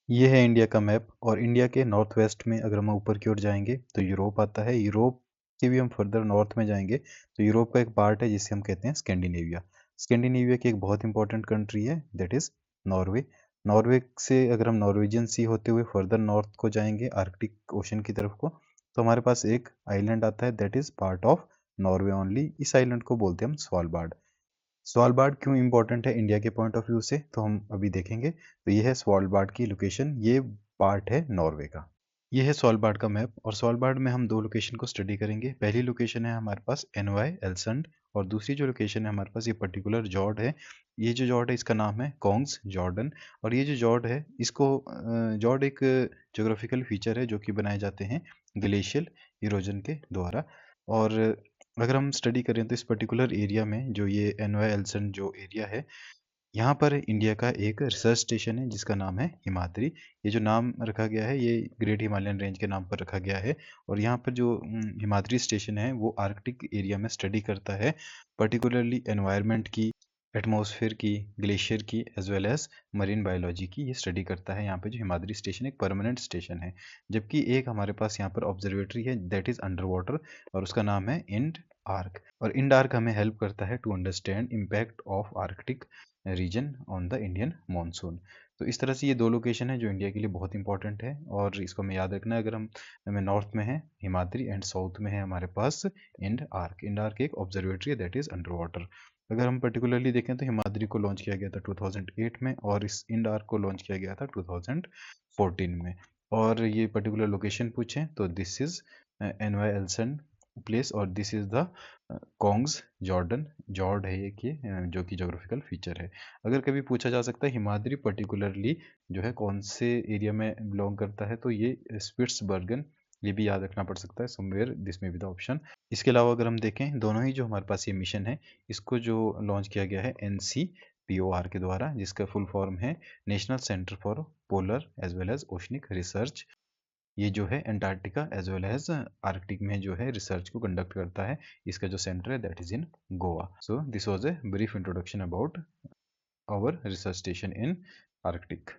ये है इंडिया का मैप और इंडिया के नॉर्थ वेस्ट में अगर हम ऊपर की ओर जाएंगे तो यूरोप आता है। यूरोप के भी हम फर्दर नॉर्थ में जाएंगे तो यूरोप का एक पार्ट है जिसे हम कहते हैं स्कैंडिनेविया। स्कैंडिनेविया की एक बहुत इंपॉर्टेंट कंट्री है दैट इज नॉर्वे। नॉर्वे से अगर हम नॉर्वेजियन सी होते हुए फर्दर नॉर्थ को जाएंगे आर्कटिक ओशन की तरफ को तो हमारे पास एक आइलैंड आता है that is part of Norway only. इस आइलैंड को बोलते हैं हम स्वालबार्ड। स्वालबार्ड क्यों इंपॉर्टेंट है इंडिया के पॉइंट ऑफ व्यू से तो हम अभी देखेंगे। तो ये है स्वालबार्ड की लोकेशन, ये पार्ट है नॉर्वे का। ये है स्वालबार्ड का मैप और स्वालबार्ड में हम दो लोकेशन को स्टडी करेंगे। पहली लोकेशन है हमारे पास एनवाई एल्संड और दूसरी जो लोकेशन है हमारे पास ये पर्टिकुलर जॉर्ड है। ये जो जॉर्ड है इसका नाम है कॉन्ग्स जॉर्डन। और ये जो जॉर्ड है इसको जॉर्ड एक ज्योग्राफिकल फीचर है जो कि बनाए जाते हैं ग्लेशियल इरोजन के द्वारा। और अगर हम स्टडी करें तो इस पर्टिकुलर एरिया में जो ये एनवाई एल्सन जो एरिया है यहाँ पर इंडिया का एक रिसर्च स्टेशन है जिसका नाम है हिमाद्री। ये जो नाम रखा गया है ये ग्रेट हिमालयन रेंज के नाम पर रखा गया है। और यहाँ पर जो हिमाद्री स्टेशन है वो आर्कटिक एरिया में स्टडी करता है पर्टिकुलरली एनवायरनमेंट की, एटमॉस्फेयर की, ग्लेशियर की as well as marine biology की ये स्टडी करता है। यहाँ पे जो हिमाद्री स्टेशन एक परमानेंट स्टेशन है। जबकि एक हमारे पास यहाँ पर ऑब्जर्वेटरी है दैट इज अंडर वाटर और उसका नाम है इंड आर्क। और इंड आर्क हमें हेल्प करता है to understand impact of Arctic region on the Indian monsoon. तो इस तरह से ये दो लोकेशन है जो इंडिया के लिए बहुत इंपॉर्टेंट है और इसको हमें याद रखना है। अगर हम हमें नॉर्थ में है हिमाद्री एंड साउथ में है हमारे पास इंड आर्क। इंड आर्क एक ऑब्जर्वेटरी है दैट इज अंडर वाटर। अगर हम पर्टिकुलरली देखें तो हिमाद्री को लॉन्च किया गया था 2008 में और इस इंड आर्क को लॉन्च किया गया था 2014 में। और ये पर्टिकुलर लोकेशन पूछें तो दिस इज एनवाई एल्सन प्लेस और दिस इज द कॉन्ग्स जॉर्डन। जॉर्ड है ये कि जो कि जोग्राफिकल फीचर है। अगर कभी पूछा जा सकता है हिमाद्री पर्टिकुलरली जो है कौन से एरिया में बिलोंग करता है तो ये स्पिट्सबर्गन, ये भी याद रखना पड़ सकता है समवेयर दिस में भी द ऑप्शन। इसके अलावा अगर हम देखें दोनों ही जो हमारे पास ये मिशन है इसको जो लॉन्च किया गया है NCPOR के द्वारा जिसका फुल फॉर्म है national centre for polar as well as oceanic research. ये जो है Antarctica as well as Arctic में जो है रिसर्च को कंडक्ट करता है। इसका जो सेंटर है that is in Goa. So this was a brief introduction about our research station in Arctic.